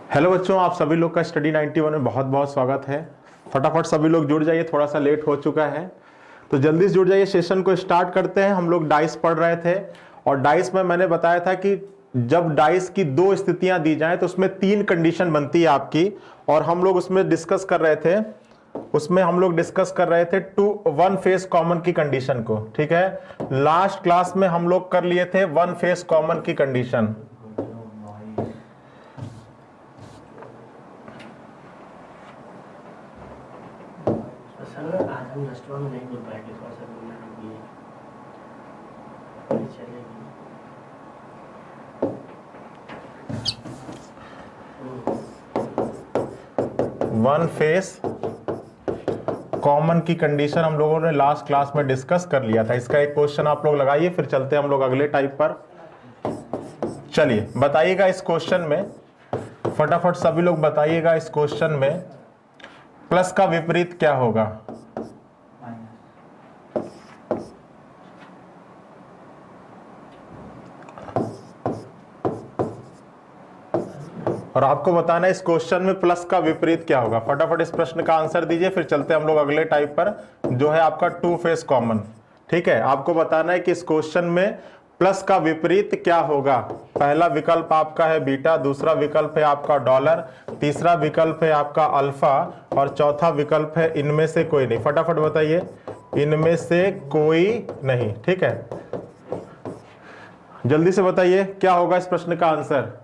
Hello बच्चों, आप सभी लोग का स्टडी 91 में बहुत बहुत स्वागत है। फटाफट सभी लोग जुड़ जाइए, थोड़ा सा लेट हो चुका है तो जल्दी से जुड़ जाइए। सेशन को स्टार्ट करते हैं। हम लोग डाइस पढ़ रहे थे और डाइस में मैंने बताया था कि जब डाइस की दो स्थितियां दी जाएं तो उसमें तीन कंडीशन बनती है आपकी, और हम लोग उसमें डिस्कस कर रहे थे टू वन फेस कॉमन की कंडीशन को। ठीक है, लास्ट क्लास में हम लोग कर लिए थे वन फेस कॉमन की कंडीशन। आज हम रेस्टोरेंट में नहीं बोल पाएंगे, थोड़ा सा बोलना चलेगी। वन फेस कॉमन की कंडीशन हम लोगों ने लास्ट क्लास में डिस्कस कर लिया था। इसका एक क्वेश्चन आप लोग लगाइए, फिर चलते हैं हम लोग अगले टाइप पर। चलिए बताइएगा इस क्वेश्चन में, फटाफट सभी लोग बताइएगा इस क्वेश्चन में प्लस का विपरीत क्या होगा। और आपको बताना है इस क्वेश्चन में प्लस का विपरीत क्या होगा। फटाफट इस प्रश्न का आंसर दीजिए, फिर चलते हैं हम लोग अगले टाइप पर जो है आपका टू फेस कॉमन। ठीक है, आपको बताना है कि इस क्वेश्चन में प्लस का विपरीत क्या होगा। पहला विकल्प आपका है बीटा, दूसरा विकल्प है आपका डॉलर, तीसरा विकल्प है आपका अल्फा और चौथा विकल्प है इनमें से कोई नहीं। फटाफट बताइए, इनमें से कोई नहीं। ठीक है, जल्दी से बताइए क्या होगा इस प्रश्न का आंसर।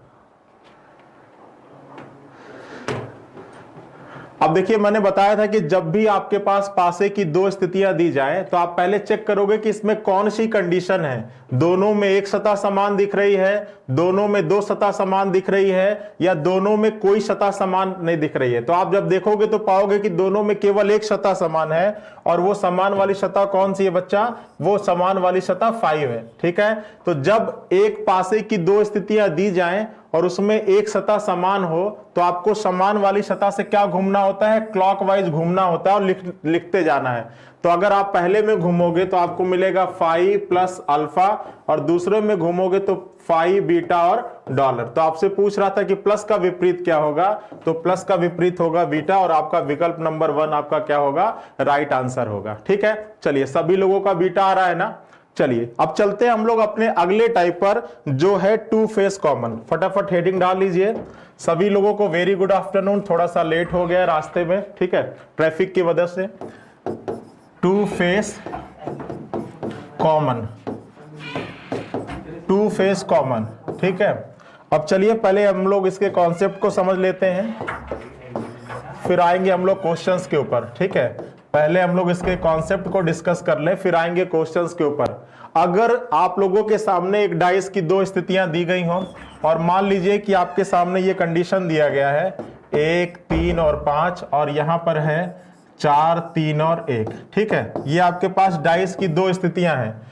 अब देखिए, मैंने बताया था कि जब भी आपके पास पासे की दो स्थितियां दी जाएं तो आप पहले चेक करोगे कि इसमें कौन सी कंडीशन है। दोनों में एक सतह समान दिख रही है, दोनों में दो सतह समान दिख रही है, या दोनों में कोई सतह समान नहीं दिख रही है। तो आप जब देखोगे तो पाओगे कि दोनों में केवल एक सतह समान है, और वो समान वाली सतह कौन सी है बच्चा? वो समान वाली सतह 5 है। ठीक है, तो जब एक पासे की दो स्थितियां दी जाएं और उसमें एक सतह समान हो तो आपको समान वाली सतह से क्या घूमना होता है? क्लॉकवाइज घूमना होता है और लिखते जाना है। तो अगर आप पहले में घूमोगे तो आपको मिलेगा 5 प्लस अल्फा, और दूसरे में घूमोगे तो 5 बीटा और डॉलर। तो आपसे पूछ रहा था कि प्लस का विपरीत क्या होगा, तो प्लस का विपरीत होगा बीटा, और आपका विकल्प नंबर 1 आपका क्या होगा? राइट आंसर होगा। ठीक है, चलिए सभी लोगों का बीटा आ रहा है ना। चलिए अब चलते हैं हम लोग अपने अगले टाइप पर जो है टू फेस कॉमन। फटाफट हेडिंग डाल लीजिए। सभी लोगों को वेरी गुड आफ्टरनून। थोड़ा सा लेट हो गया रास्ते में, ठीक है, ट्रैफिक की वजह से। Two face common, two face common. ठीक है, अब चलिए पहले हम लोग इसके कॉन्सेप्ट को समझ लेते हैं, फिर आएंगे हम लोग क्वेश्चंस के ऊपर। ठीक है, पहले हम लोग इसके कॉन्सेप्ट को डिस्कस कर ले, फिर आएंगे क्वेश्चंस के ऊपर। अगर आप लोगों के सामने एक डाइस की दो स्थितियां दी गई हों और मान लीजिए कि आपके सामने ये कंडीशन दिया गया है 1, 3 और 5, और यहां पर है 4, 3 और 1। ठीक है, ये आपके पास डाइस की दो स्थितियां हैं।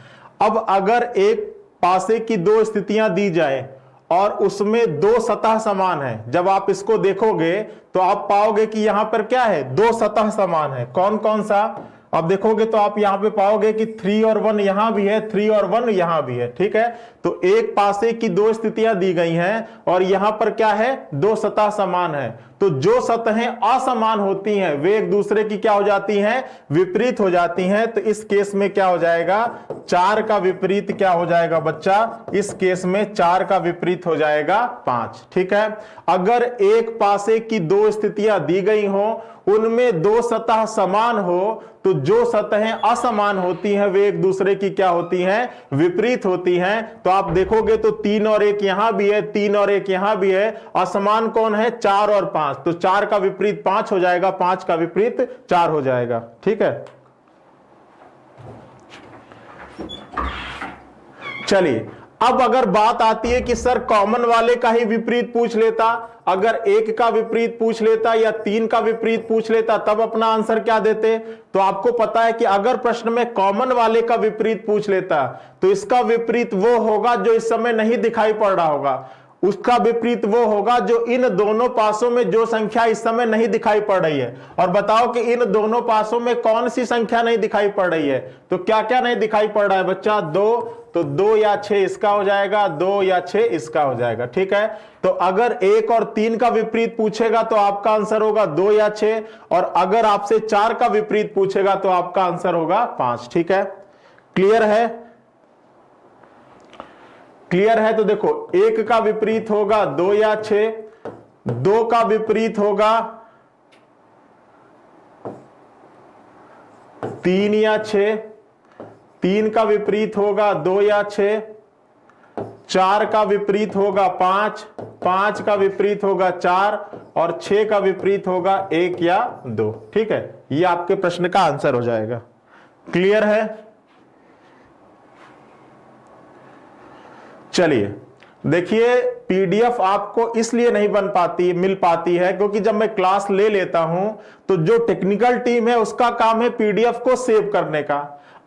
अब अगर एक पासे की दो स्थितियां दी जाए और उसमें दो सतह समान है, जब आप इसको देखोगे तो आप पाओगे कि यहां पर क्या है? दो सतह समान है। कौन कौन सा? अब देखोगे तो आप यहां पे पाओगे कि 3 और 1 यहां भी है, 3 और 1 यहां भी है। ठीक है, तो एक पासे की दो स्थितियां दी गई हैं और यहां पर क्या है? दो सतह समान है। तो जो सतहें असमान होती हैं वे एक दूसरे की क्या हो जाती हैं? विपरीत हो जाती हैं। तो इस केस में क्या हो जाएगा? 4 का विपरीत क्या हो जाएगा बच्चा? इस केस में 4 का विपरीत हो जाएगा 5। ठीक है, अगर एक पासे की दो स्थितियां दी गई हो, उनमें दो सतह समान हो, तो जो सतहें असमान होती हैं वे एक दूसरे की क्या होती हैं? विपरीत होती हैं। तो आप देखोगे तो 3 और 1 यहां भी है, 3 और 1 यहां भी है। असमान कौन है? 4 और 5। तो 4 का विपरीत 5 हो जाएगा, 5 का विपरीत 4 हो जाएगा। ठीक है, चलिए अब अगर बात आती है कि सर कॉमन वाले का ही विपरीत पूछ लेता, अगर 1 का विपरीत पूछ लेता या 3 का विपरीत पूछ लेता, तब अपना आंसर क्या देते? तो आपको पता है कि अगर प्रश्न में कॉमन वाले का विपरीत पूछ लेता तो इसका विपरीत वो होगा जो इस समय नहीं दिखाई पड़ रहा होगा। उसका विपरीत वो होगा जो इन दोनों पासों में जो संख्या इस समय नहीं दिखाई पड़ रही है। और बताओ कि इन दोनों पासों में कौन सी संख्या नहीं दिखाई पड़ रही है। तो क्या क्या नहीं दिखाई पड़ रहा है बच्चा? 2, तो 2 या 6 इसका हो जाएगा, 2 या 6 इसका हो जाएगा। ठीक है, तो अगर 1 और 3 का विपरीत पूछेगा तो आपका आंसर होगा 2 या 6, और अगर आपसे 4 का विपरीत पूछेगा तो आपका आंसर होगा 5। ठीक है, क्लियर है? क्लियर है? तो देखो 1 का विपरीत होगा 2 या 6, 2 का विपरीत होगा 3 या 6, 3 का विपरीत होगा 2 या 6, 4 का विपरीत होगा 5, 5 का विपरीत होगा 4, और 6 का विपरीत होगा 1 या 2। ठीक है, ये आपके प्रश्न का आंसर हो जाएगा। क्लियर है? चलिए देखिए, पीडीएफ आपको इसलिए नहीं मिल पाती है क्योंकि जब मैं क्लास ले लेता हूं तो जो टेक्निकल टीम है उसका काम है पीडीएफ को सेव करने का।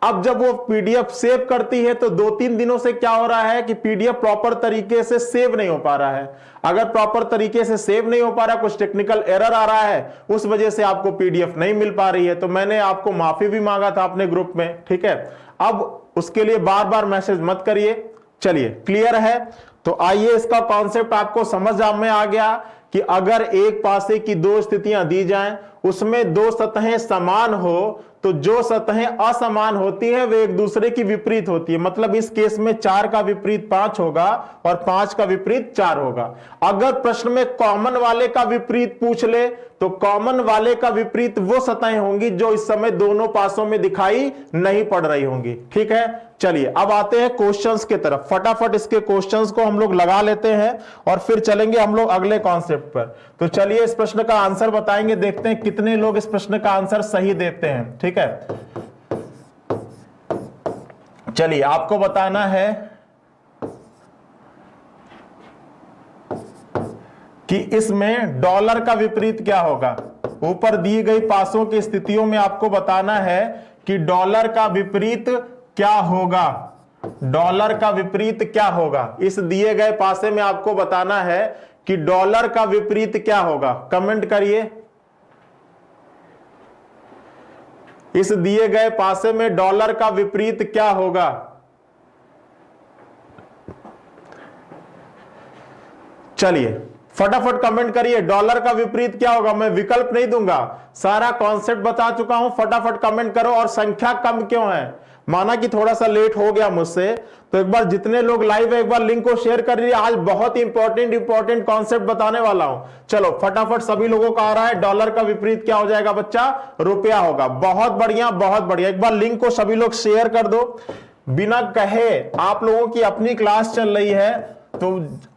अब जब वो पीडीएफ सेव करती है तो 2-3 दिनों से क्या हो रहा है कि पीडीएफ प्रॉपर तरीके से सेव नहीं हो पा रहा है। अगर प्रॉपर तरीके से सेव नहीं हो पा रहा, कुछ टेक्निकल एरर आ रहा है, उस वजह से आपको पीडीएफ नहीं मिल पा रही है। तो मैंने आपको माफी भी मांगा था अपने ग्रुप में। ठीक है, अब उसके लिए बार बार मैसेज मत करिए। चलिए, क्लियर है? तो आइए, इसका कॉन्सेप्ट आपको समझ में आ गया कि अगर एक पासे की 2 स्थितियां दी जाएं, उसमें 2 सतहें समान हो तो जो सतहें असमान होती हैं वे एक दूसरे की विपरीत होती है। मतलब इस केस में 4 का विपरीत 5 होगा और 5 का विपरीत 4 होगा। अगर प्रश्न में कॉमन वाले का विपरीत पूछ ले तो कॉमन वाले का विपरीत वो सतहें होंगी जो इस समय दोनों पासों में दिखाई नहीं पड़ रही होंगी। ठीक है, चलिए अब आते हैं क्वेश्चंस की तरफ। फटाफट इसके क्वेश्चंस को हम लोग लगा लेते हैं और फिर चलेंगे हम लोग अगले कॉन्सेप्ट पर। तो चलिए इस प्रश्न का आंसर बताएंगे, देखते हैं कितने लोग इस प्रश्न का आंसर सही देते हैं। ठीक है, चलिए आपको बताना है कि इसमें डॉलर का विपरीत क्या होगा। ऊपर दी गई पासों की स्थितियों में आपको बताना है कि डॉलर का विपरीत क्या होगा। डॉलर का विपरीत क्या होगा, इस दिए गए पासे में आपको बताना है कि डॉलर का विपरीत क्या होगा। कमेंट करिए, इस दिए गए पासे में डॉलर का विपरीत क्या होगा। चलिए फटाफट कमेंट करिए, डॉलर का विपरीत क्या होगा। मैं विकल्प नहीं दूंगा, सारा कॉन्सेप्ट बता चुका हूं। फटाफट कमेंट करो। और संख्या कम क्यों है, माना कि थोड़ा सा लेट हो गया मुझसे, तो एक बार जितने लोग लाइव है एक बार लिंक को शेयर कर लीजिए। आज बहुत इंपॉर्टेंट कॉन्सेप्ट बताने वाला हूं। चलो फटाफट, सभी लोगों का आ रहा है डॉलर का विपरीत क्या हो जाएगा बच्चा, रुपया होगा। बहुत बढ़िया बहुत बढ़िया, एक बार लिंक को सभी लोग शेयर कर दो। बिना कहे आप लोगों की अपनी क्लास चल रही है तो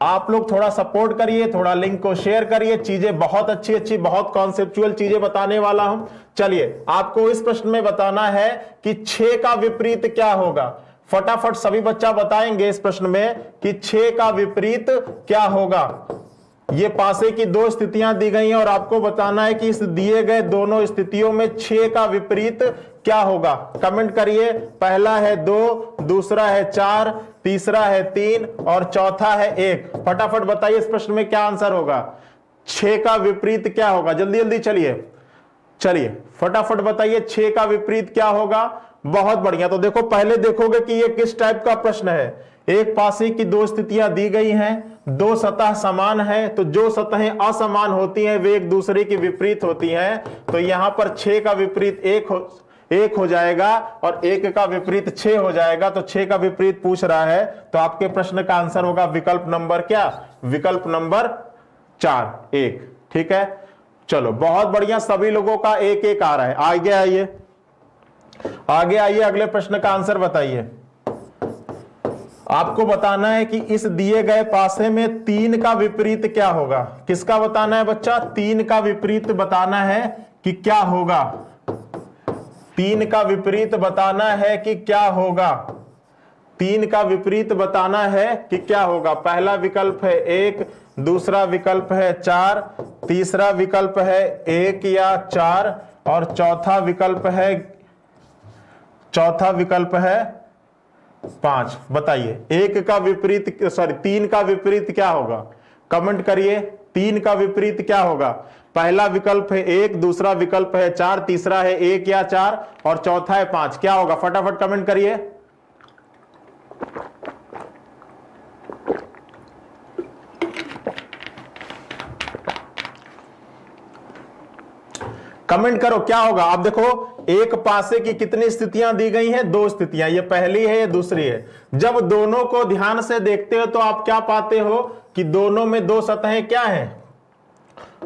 आप लोग थोड़ा सपोर्ट करिए, थोड़ा लिंक को शेयर करिए। चीजें बहुत अच्छी बहुत कॉन्सेप्चुअल चीजें बताने वाला हूं। चलिए आपको इस प्रश्न में बताना है कि 6 का विपरीत क्या होगा। फटाफट सभी बच्चा बताएंगे इस प्रश्न में कि 6 का विपरीत क्या होगा। ये पासे की 2 स्थितियां दी गई हैं और आपको बताना है कि इस दिए गए दोनों स्थितियों में 6 का विपरीत क्या होगा। कमेंट करिए, पहला है 2, दूसरा है 4, तीसरा है 3 और चौथा है 1। फटाफट बताइए इस प्रश्न में क्या आंसर होगा। 6 का विपरीत क्या होगा, जल्दी जल्दी चलिए फटाफट बताइए 6 का विपरीत क्या होगा। बहुत बढ़िया, तो देखो पहले देखोगे कि ये किस टाइप का प्रश्न है। एक पासे की 2 स्थितियां दी गई हैं, 2 सतह समान है, तो जो सतहें असमान होती हैं वे एक दूसरे की विपरीत होती हैं। तो यहां पर 6 का विपरीत 1 हो जाएगा और 1 का विपरीत 6 हो जाएगा। तो 6 का विपरीत पूछ रहा है, तो आपके प्रश्न का आंसर होगा विकल्प नंबर क्या, विकल्प नंबर 4, 1। ठीक है, चलो बहुत बढ़िया, सभी लोगों का 1-1 आ रहा है। आगे आइए अगले प्रश्न का आंसर बताइए। आपको बताना है कि इस दिए गए पासे में 3 का विपरीत क्या होगा। किसका बताना है बच्चा, 3 का विपरीत बताना है कि क्या होगा। 3 का विपरीत बताना है कि क्या होगा। 3 का विपरीत बताना है कि क्या होगा। पहला विकल्प है 1, दूसरा विकल्प है 4, तीसरा विकल्प है 1 या 4 और चौथा विकल्प है 5। बताइए एक का विपरीत, सॉरी 3 का विपरीत क्या होगा? कमेंट करिए 3 का विपरीत क्या होगा? पहला विकल्प है 1, दूसरा विकल्प है 4, तीसरा है 1 या 4 और चौथा है 5। क्या होगा? फटाफट कमेंट करिए। कमेंट करो क्या होगा? आप देखो एक पासे की कितनी स्थितियां दी गई हैं? 2 स्थितियां। ये पहली है, ये दूसरी है। जब दोनों को ध्यान से देखते हो तो आप क्या पाते हो कि दोनों में 2 सतहें क्या हैं?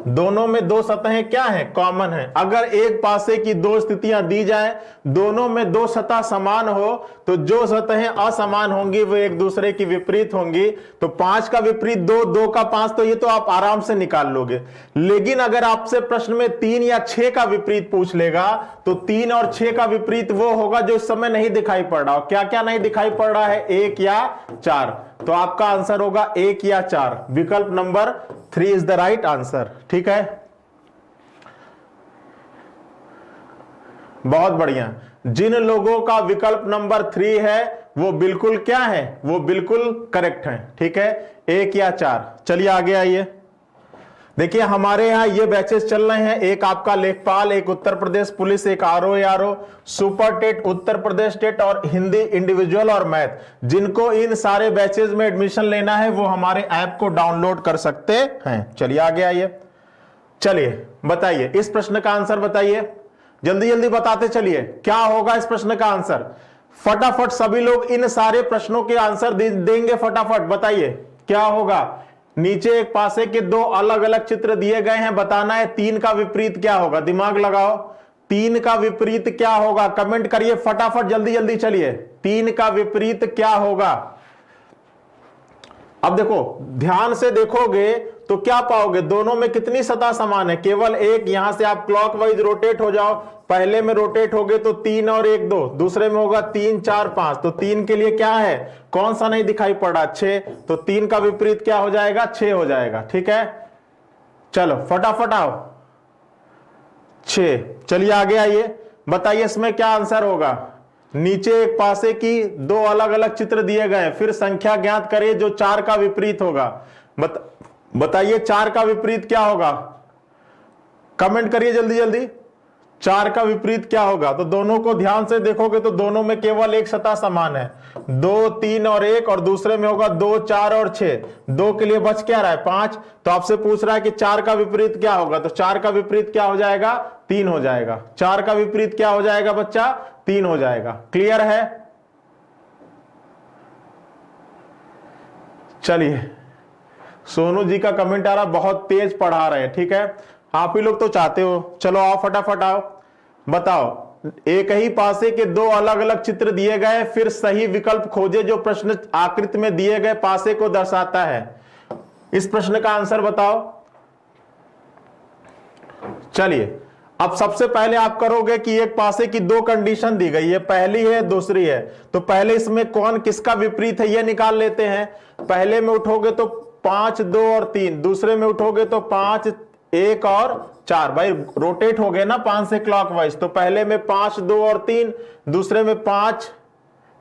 दोनों में 2 सतहें क्या है? कॉमन है। अगर एक पासे की 2 स्थितियां दी जाए, दोनों में 2 सतह समान हो, तो जो सतहें असमान होंगी वो एक दूसरे की विपरीत होंगी। तो 5 का विपरीत 2, 2 का 5, तो ये तो आप आराम से निकाल लोगे। लेकिन अगर आपसे प्रश्न में 3 या 6 का विपरीत पूछ लेगा, तो 3 और 6 का विपरीत वो होगा जो इस समय नहीं दिखाई पड़ रहा हो। क्या क्या नहीं दिखाई पड़ रहा है? 1 या 4। तो आपका आंसर होगा 1 या 4। विकल्प number 3 is the right answer. ठीक है, बहुत बढ़िया। जिन लोगों का विकल्प नंबर 3 है वो बिल्कुल क्या है? वो बिल्कुल करेक्ट है। ठीक है, 1 या 4। चलिए आगे आइए। देखिए हमारे यहाँ ये बैचेस चल रहे हैं। एक आपका लेखपाल, एक उत्तर प्रदेश पुलिस, एक RO super TET, Uttar Pradesh TET और हिंदी इंडिविजुअल और मैथ। जिनको इन सारे बैचेस में एडमिशन लेना है वो हमारे ऐप को डाउनलोड कर सकते हैं। चलिए आगे आइए। चलिए बताइए इस प्रश्न का आंसर बताइए, जल्दी जल्दी बताते चलिए क्या होगा इस प्रश्न का आंसर। फटाफट सभी लोग इन सारे प्रश्नों के आंसर देंगे। फटाफट बताइए क्या होगा। नीचे एक पासे के 2 अलग अलग चित्र दिए गए हैं, बताना है 3 का विपरीत क्या होगा। दिमाग लगाओ, 3 का विपरीत क्या होगा? कमेंट करिए फटाफट, जल्दी जल्दी चलिए। 3 का विपरीत क्या होगा? अब देखो ध्यान से देखोगे तो क्या पाओगे? दोनों में कितनी सतह समान है? केवल एक। यहां से आप क्लॉकवाइज रोटेट हो जाओ। पहले में रोटेट होगे तो 3 और 1 2, दूसरे में होगा 3 4 5। तो 3 के लिए क्या है? कौन सा नहीं दिखाई पड़ा? 6। तो 3 का विपरीत क्या हो जाएगा? 6 हो जाएगा। ठीक है, चलो फटाफट आओ। 6। चलिए आगे आइए, बताइए इसमें क्या आंसर होगा। नीचे एक पासे की 2 अलग अलग चित्र दिए गए, फिर संख्या ज्ञात करिए जो 4 का विपरीत होगा। बताइए 4 का विपरीत क्या होगा? कमेंट करिए जल्दी जल्दी। 4 का विपरीत क्या होगा? तो दोनों को ध्यान से देखोगे तो दोनों में केवल एक सतह समान है। 2 3 और 1 और दूसरे में होगा 2 4 और 6। 2 के लिए बच क्या रहा है? 5। तो आपसे पूछ रहा है कि 4 का विपरीत क्या होगा? तो 4 का विपरीत क्या हो जाएगा? 3 हो जाएगा। 4 का विपरीत क्या हो जाएगा बच्चा? 3 हो जाएगा। क्लियर है? चलिए सोनू जी का कमेंट आ रहा, बहुत तेज पढ़ा रहे हैं। ठीक है, आप ही लोग तो चाहते हो। चलो आओ फटाफट आओ, बताओ। एक ही पासे के 2 अलग अलग चित्र दिए गए, फिर सही विकल्प खोजे जो प्रश्न आकृति में दिए गए पासे को दर्शाता है। इस प्रश्न का आंसर बताओ। चलिए अब सबसे पहले आप करोगे कि एक पासे की 2 कंडीशन दी गई है, पहली है दूसरी है। तो पहले इसमें कौन किसका विपरीत है ये निकाल लेते हैं। पहले में उठोगे तो 5 2 और 3, दूसरे में उठोगे तो 5 1 और 4। भाई रोटेट हो गए ना 5 से क्लॉकवाइज। तो पहले में 5 2 और 3, दूसरे में 5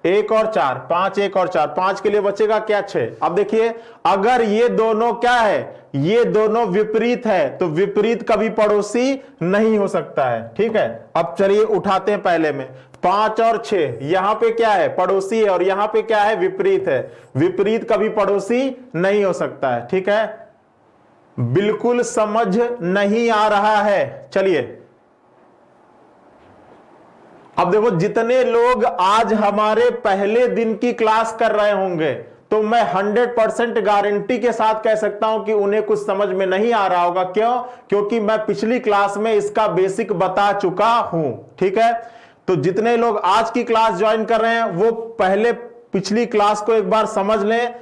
1 और 4। 5 1 और 4, 5 के लिए बचेगा क्या? 6। अब देखिए अगर ये दोनों क्या है? ये दोनों विपरीत है, तो विपरीत कभी पड़ोसी नहीं हो सकता है। ठीक है, अब चलिए उठाते हैं पहले में 5 और 6। यहां पे क्या है? पड़ोसी है, और यहां पे क्या है? विपरीत है। विपरीत कभी पड़ोसी नहीं हो सकता है। ठीक है, बिल्कुल समझ नहीं आ रहा है। चलिए अब देखो जितने लोग आज हमारे पहले दिन की क्लास कर रहे होंगे, तो मैं 100% गारंटी के साथ कह सकता हूं कि उन्हें कुछ समझ में नहीं आ रहा होगा। क्यों? क्योंकि मैं पिछली क्लास में इसका बेसिक बता चुका हूं। ठीक है, तो जितने लोग आज की क्लास ज्वाइन कर रहे हैं वो पहले पिछली क्लास को एक बार समझ लें।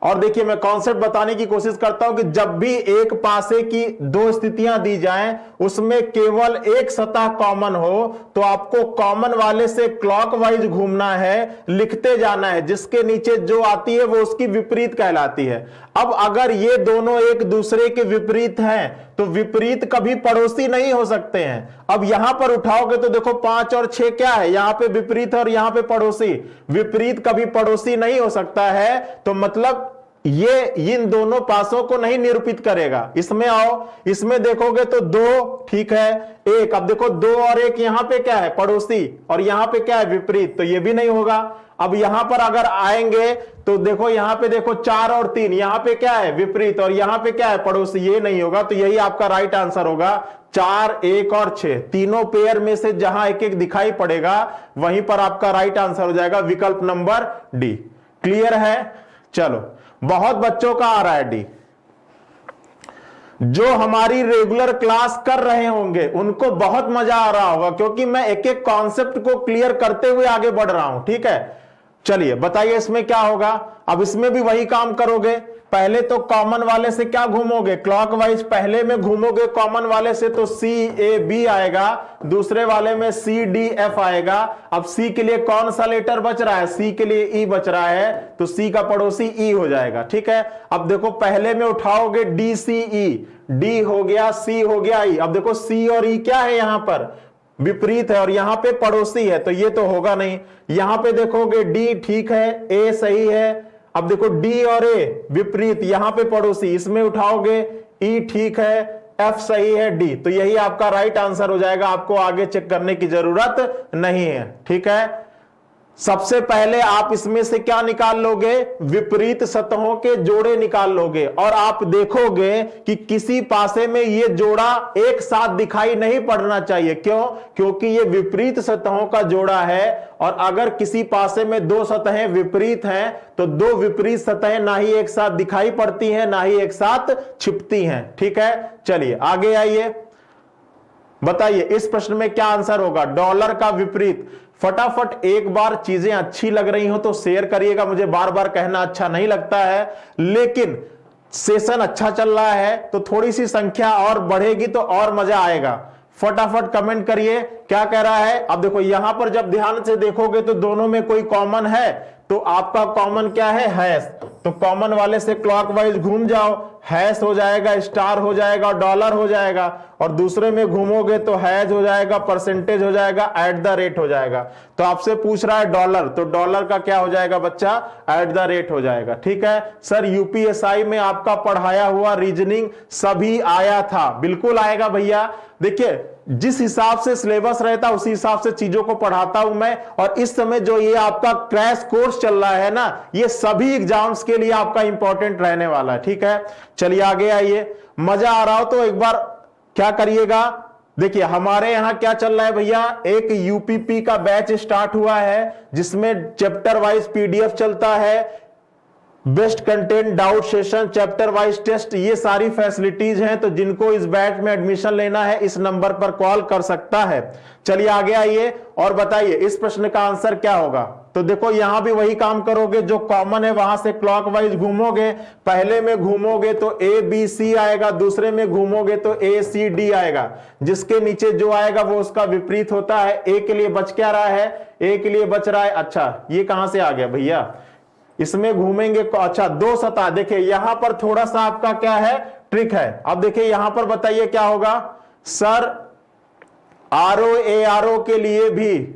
और देखिए मैं कॉन्सेप्ट बताने की कोशिश करता हूं कि जब भी एक पासे की 2 स्थितियां दी जाएं, उसमें केवल एक सतह कॉमन हो, तो आपको कॉमन वाले से क्लॉकवाइज घूमना है, लिखते जाना है। जिसके नीचे जो आती है वो उसकी विपरीत कहलाती है। अब अगर ये दोनों एक दूसरे के विपरीत हैं तो विपरीत कभी पड़ोसी नहीं हो सकते हैं। अब यहां पर उठाओगे तो देखो 5 और 6 क्या है, यहां पे विपरीत है और यहां पे पड़ोसी, विपरीत कभी पड़ोसी नहीं हो सकता है, तो मतलब ये इन दोनों पासों को नहीं निरूपित करेगा। इसमें आओ, इसमें देखोगे तो 2 ठीक है, 1, अब देखो 2 और 1 यहां पे क्या है, पड़ोसी, और यहां पे क्या है, विपरीत, तो ये भी नहीं होगा। अब यहां पर अगर आएंगे तो देखो यहां पे देखो 4 और 3, यहां पे क्या है, विपरीत, और यहां पे क्या है, पड़ोसी, ये नहीं होगा। तो यही आपका राइट आंसर होगा, 4, 1 और 6, तीनों पेयर में से जहां एक एक दिखाई पड़ेगा वहीं पर आपका राइट आंसर हो जाएगा विकल्प नंबर डी। क्लियर है? चलो, बहुत बच्चों का आ रहा है डी। जो हमारी रेगुलर क्लास कर रहे होंगे उनको बहुत मजा आ रहा होगा, क्योंकि मैं एक एक कॉन्सेप्ट को क्लियर करते हुए आगे बढ़ रहा हूं। ठीक है, चलिए बताइए इसमें क्या होगा। अब इसमें भी वही काम करोगे, पहले तो कॉमन वाले से क्या घूमोगे, क्लॉकवाइज पहले में घूमोगे कॉमन वाले से, तो CAB आएगा, दूसरे वाले में CDF आएगा। अब C के लिए कौन सा लेटर बच रहा है, C के लिए E बच रहा है, तो C का पड़ोसी E हो जाएगा। ठीक है, अब देखो पहले में उठाओगे DCE, D हो गया, C हो गया E। अब देखो C और E क्या है, यहां पर विपरीत है और यहां पे पड़ोसी है, तो ये तो होगा नहीं। यहां पे देखोगे D ठीक है, A सही है। अब देखो D और A विपरीत, यहां पे पड़ोसी, इसमें उठाओगे E ठीक है, F सही है, D, तो यही आपका राइट आंसर हो जाएगा। आपको आगे चेक करने की जरूरत नहीं है। ठीक है, सबसे पहले आप इसमें से क्या निकाल लोगे, विपरीत सतहों के जोड़े निकाल लोगे, और आप देखोगे कि किसी पासे में ये जोड़ा एक साथ दिखाई नहीं पड़ना चाहिए। क्यों? क्योंकि ये विपरीत सतहों का जोड़ा है, और अगर किसी पासे में 2 सतहें विपरीत हैं तो 2 विपरीत सतहें ना ही एक साथ दिखाई पड़ती हैं ना ही एक साथ छिपती हैं। ठीक है, चलिए आगे आइए, बताइए इस प्रश्न में क्या आंसर होगा। डॉलर का विपरीत, फटाफट एक बार चीजें अच्छी लग रही हो तो शेयर करिएगा, मुझे बार बार कहना अच्छा नहीं लगता है, लेकिन सेशन अच्छा चल रहा है तो थोड़ी सी संख्या और बढ़ेगी तो और मजा आएगा। फटाफट कमेंट करिए क्या कह रहा है। अब देखो यहां पर जब ध्यान से देखोगे तो दोनों में कोई कॉमन है, तो आपका कॉमन क्या है, हैश, तो कॉमन वाले से क्लॉकवाइज घूम जाओ, हैश हो जाएगा, स्टार हो जाएगा, डॉलर हो जाएगा, और दूसरे में घूमोगे तो हैज हो जाएगा, परसेंटेज हो जाएगा, @ हो जाएगा। तो आपसे पूछ रहा है डॉलर, तो डॉलर का क्या हो जाएगा बच्चा, @ हो जाएगा। ठीक है सर, यूपीएसआई में आपका पढ़ाया हुआ रीजनिंग सभी आया था, बिल्कुल आएगा भैया। देखिए जिस हिसाब से सिलेबस रहता उसी हिसाब से चीजों को पढ़ाता हूं मैं, और इस समय जो ये आपका क्रैश कोर्स चल रहा है ना, ये सभी एग्जाम्स के लिए आपका इंपॉर्टेंट रहने वाला है। ठीक है, चलिए आगे आइए। मजा आ रहा हो तो एक बार क्या करिएगा, देखिए हमारे यहां क्या चल रहा है भैया, एक यूपीपी का बैच स्टार्ट हुआ है जिसमें चैप्टर वाइज PDF चलता है, best content, doubt session, chapter wise test, ये सारी फैसिलिटीज हैं। तो जिनको इस बैच में एडमिशन लेना है इस नंबर पर कॉल कर सकता है। चलिए आगे आइए और बताइए इस प्रश्न का आंसर क्या होगा। तो देखो यहां भी वही काम करोगे, जो कॉमन है वहां से क्लॉकवाइज घूमोगे, पहले में घूमोगे तो ABC आएगा, दूसरे में घूमोगे तो ACD आएगा, जिसके नीचे जो आएगा वो उसका विपरीत होता है। A के लिए बच क्या रहा है, A के लिए बच रहा है, अच्छा ये कहां से आ गया भैया, इसमें घूमेंगे, अच्छा 2 सतह, देखिए यहां पर थोड़ा सा आपका क्या है, ट्रिक है। अब देखिए यहां पर बताइए क्या होगा सर, RO के लिए भी,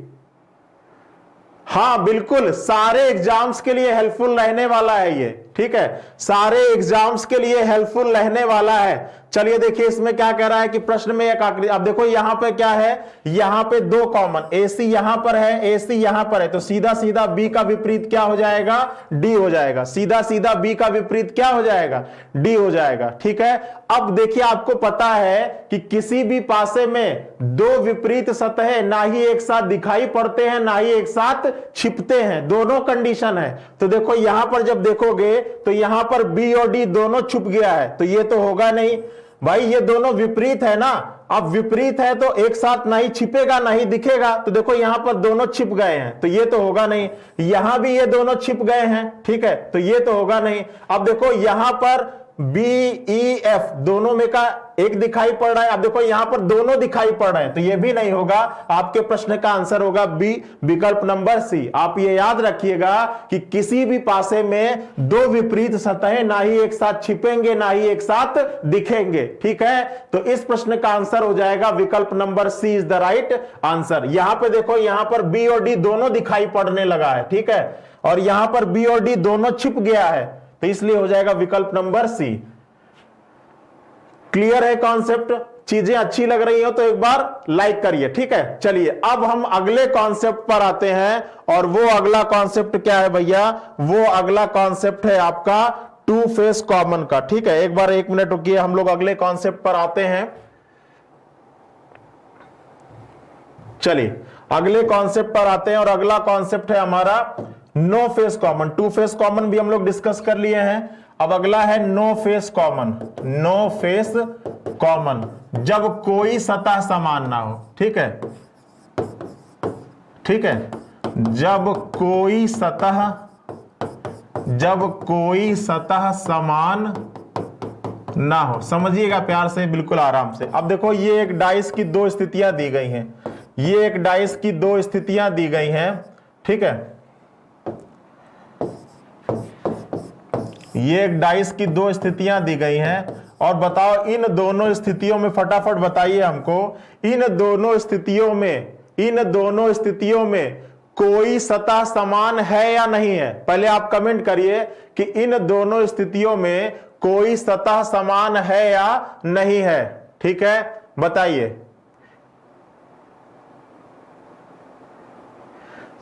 हाँ बिल्कुल सारे एग्जाम्स के लिए हेल्पफुल रहने वाला है ये। ठीक है, सारे एग्जाम्स के लिए हेल्पफुल रहने वाला है। चलिए देखिए इसमें क्या कह रहा है कि प्रश्न में एक आकृति, अब देखो यहां पे क्या है, यहां पे 2 कॉमन, AC यहां पर है, AC यहां पर है, तो सीधा सीधा B का विपरीत क्या हो जाएगा, D हो जाएगा। सीधा सीधा B का विपरीत क्या हो जाएगा, D हो जाएगा। ठीक है, अब देखिए आपको पता है कि किसी भी पासे में 2 विपरीत सतहें ना ही एक साथ दिखाई पड़ते हैं ना ही एक साथ छिपते हैं, दोनों कंडीशन है। तो देखो यहां पर जब देखोगे तो यहां पर B और D दोनों छुप गया है, तो ये तो होगा नहीं भाई, ये दोनों विपरीत है ना। अब विपरीत है तो एक साथ ना ही छिपेगा ना ही दिखेगा, तो देखो यहां पर दोनों छिप गए हैं, तो ये तो होगा नहीं। यहां भी ये दोनों छिप गए हैं, ठीक है, तो ये तो होगा नहीं। अब देखो यहां पर BEF दोनों में का एक दिखाई पड़ रहा है। अब देखो यहां पर दोनों दिखाई पड़ रहे हैं, तो ये भी नहीं होगा। आपके प्रश्न का आंसर होगा बी, विकल्प नंबर सी। आप ये याद रखिएगा कि किसी भी पासे में दो विपरीत सतहें ना ही एक साथ छिपेंगे ना ही एक साथ दिखेंगे, ठीक है। तो इस प्रश्न का आंसर हो जाएगा विकल्प नंबर C is the right answer. यहां पे देखो, यहां पर बी और डी दोनों दिखाई पड़ने लगा है, ठीक है, और यहां पर बी और डी दोनों छिप गया है, तो इसलिए हो जाएगा विकल्प नंबर सी। क्लियर है कॉन्सेप्ट? चीजें अच्छी लग रही हो तो एक बार लाइक करिए, ठीक है। चलिए अब हम अगले कॉन्सेप्ट पर आते हैं, और वो अगला कॉन्सेप्ट क्या है भैया? वो अगला कॉन्सेप्ट है आपका टू फेस कॉमन का, ठीक है। एक बार 1 मिनट रुकिए, हम लोग अगले कॉन्सेप्ट पर आते हैं। चलिए अगले कॉन्सेप्ट पर आते हैं, और अगला कॉन्सेप्ट है हमारा no face common. Two face common भी हम लोग डिस्कस कर लिए हैं, अब अगला है no face common. No face common, जब कोई सतह समान ना हो, ठीक है, ठीक है, जब कोई सतह समान ना हो। समझिएगा प्यार से, बिल्कुल आराम से। अब देखो ये एक डाइस की दो स्थितियां दी गई हैं, ये एक डाइस की दो स्थितियां दी गई हैं, ठीक है, ये एक डाइस की दो स्थितियां दी गई हैं, और बताओ इन दोनों स्थितियों में, फटाफट बताइए हमको, इन दोनों स्थितियों में कोई सतह समान है या नहीं है? पहले आप कमेंट करिए कि इन दोनों स्थितियों में कोई सतह समान है या नहीं है, ठीक है, बताइए।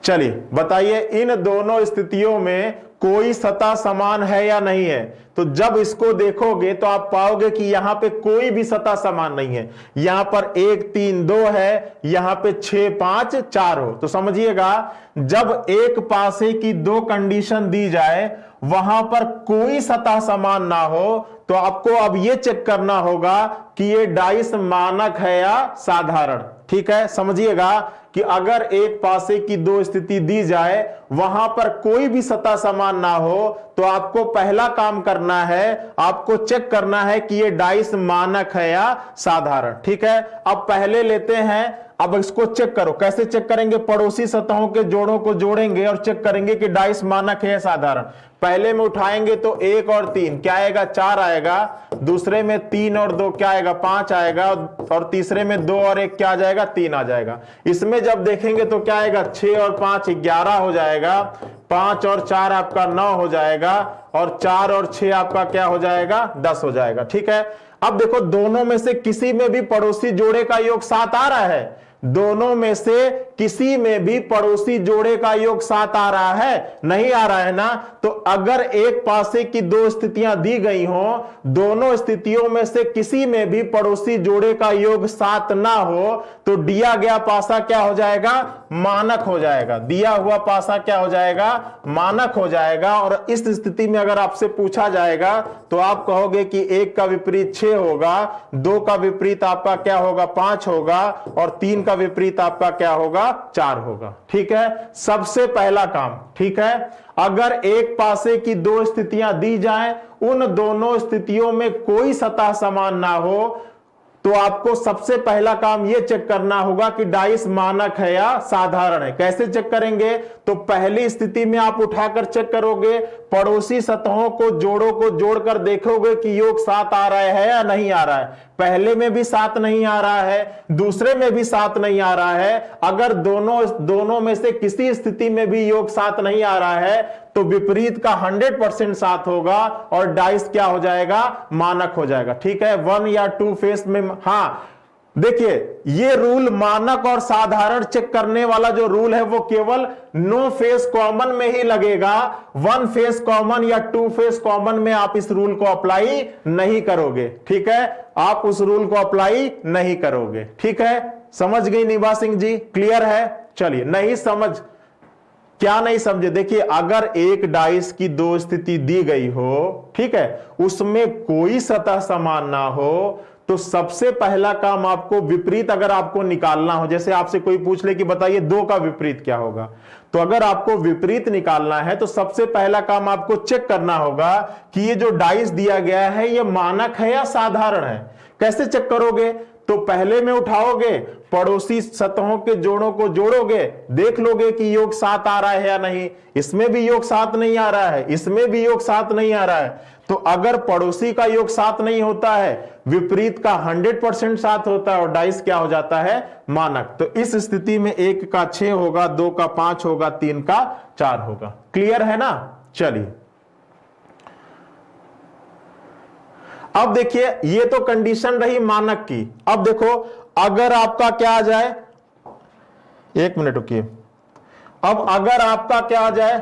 चलिए बताइए, इन दोनों स्थितियों में कोई सतह समान है या नहीं है? तो जब इसको देखोगे तो आप पाओगे कि यहां पे कोई भी सतह समान नहीं है। यहां पर 1 3 2 है, यहां पे 6 5 4 हो। तो समझिएगा, जब एक पासे की दो कंडीशन दी जाए, वहां पर कोई सतह समान ना हो, तो आपको अब यह चेक करना होगा कि ये डाइस मानक है या साधारण, ठीक है। समझिएगा कि अगर एक पासे की दो स्थिति दी जाए, वहां पर कोई भी सतह समान ना हो, तो आपको पहला काम करना है, आपको चेक करना है कि ये डाइस मानक है या साधारण, ठीक है। अब पहले लेते हैं, अब इसको चेक करो। कैसे चेक करेंगे? पड़ोसी सतहों के जोड़ों को जोड़ेंगे और चेक करेंगे कि डाइस मानक है या साधारण। पहले में उठाएंगे तो 1 और 3 क्या आएगा? 4 आएगा। दूसरे में 3 और 2 क्या आएगा? 5 आएगा। और तीसरे में 2 और 1 क्या आ जाएगा? 3 आ जाएगा। इसमें जब देखेंगे तो क्या आएगा? 6 और 5 11 हो जाएगा। 5 और 4 आपका 9 हो जाएगा, और 4 और 6 आपका क्या हो जाएगा? 10 हो जाएगा, ठीक है। अब देखो, दोनों में से किसी में भी पड़ोसी जोड़े का योग 7 आ रहा है। दोनों में से किसी में भी पड़ोसी जोड़े का योग 7 आ रहा है? नहीं आ रहा है ना। तो अगर एक पासे की दो स्थितियां दी गई हो, दोनों स्थितियों में से किसी में भी पड़ोसी जोड़े का योग 7 ना हो, तो दिया गया पासा क्या हो जाएगा? मानक हो जाएगा। दिया हुआ पासा क्या हो जाएगा? मानक हो जाएगा। और इस स्थिति में अगर आपसे पूछा जाएगा तो आप कहोगे कि 1 का विपरीत 6 होगा, 2 का विपरीत आपका क्या होगा? 5 होगा, और 3 का विपरीत आपका क्या होगा? 4 होगा, ठीक है। सबसे पहला काम, ठीक है, अगर एक पासे की दो स्थितियां दी जाएं, उन दोनों स्थितियों में कोई सतह समान ना हो, तो आपको सबसे पहला काम यह चेक करना होगा कि डाइस मानक है या साधारण है। कैसे चेक करेंगे? तो पहली स्थिति में आप उठाकर चेक करोगे, पड़ोसी सतहों को जोड़ों को जोड़कर देखोगे कि योग 7 आ रहा है या नहीं आ रहा है। पहले में भी 7 नहीं आ रहा है, दूसरे में भी 7 नहीं आ रहा है। अगर दोनों में से किसी स्थिति में भी योग 7 नहीं आ रहा है, तो विपरीत का 100% 7 होगा, और डाइस क्या हो जाएगा? मानक हो जाएगा, ठीक है। 1 या 2 फेस में, हाँ देखिए, ये रूल मानक और साधारण चेक करने वाला जो रूल है वो केवल नो फेस कॉमन में ही लगेगा। 1 फेस कॉमन या 2 फेस कॉमन में आप इस रूल को अप्लाई नहीं करोगे, ठीक है। आप उस रूल को अप्लाई नहीं करोगे, ठीक है। समझ गई निभा सिंह जी? क्लियर है? चलिए, नहीं समझ, क्या नहीं समझे? देखिए, अगर एक डाइस की दो स्थिति दी गई हो, ठीक है, उसमें कोई सतह समान ना हो, तो सबसे पहला काम आपको विपरीत अगर आपको निकालना हो, जैसे आपसे कोई पूछ ले कि बताइए 2 का विपरीत क्या होगा, तो अगर आपको विपरीत निकालना है तो सबसे पहला काम आपको चेक करना होगा कि ये जो डाइस दिया गया है ये मानक है या साधारण है। कैसे चेक करोगे? तो पहले में उठाओगे, पड़ोसी सतहों के जोड़ों को जोड़ोगे, देख लोगे कि योग 7 आ रहा है या नहीं। इसमें भी योग 7 नहीं आ रहा है, इसमें भी योग 7 नहीं आ रहा है। तो अगर पड़ोसी का योग 7 नहीं होता है, विपरीत का 100% 7 होता है और डाइस क्या हो जाता है? मानक। तो इस स्थिति में 1 का 6 होगा, 2 का 5 होगा, 3 का 4 होगा। क्लियर है ना? चलिए अब देखिए, ये तो कंडीशन रही मानक की। अब देखो, अगर आपका क्या आ जाए, 1 मिनट रुकिए। अब अगर आपका क्या आ जाए,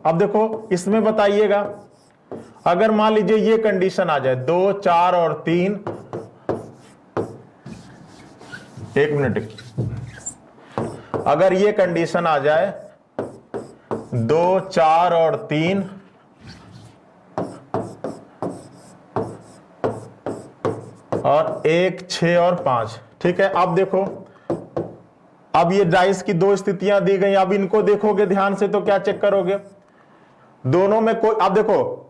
अब देखो इसमें बताइएगा, अगर मान लीजिए ये कंडीशन आ जाए 2, 4 और 3, 1 मिनट, अगर ये कंडीशन आ जाए 2, 4 और 3 और 1, 6 और 5, ठीक है। अब देखो, अब ये डाइस की 2 स्थितियां दी गई, अब इनको देखोगे ध्यान से तो क्या चेक करोगे? दोनों में कोई, अब देखो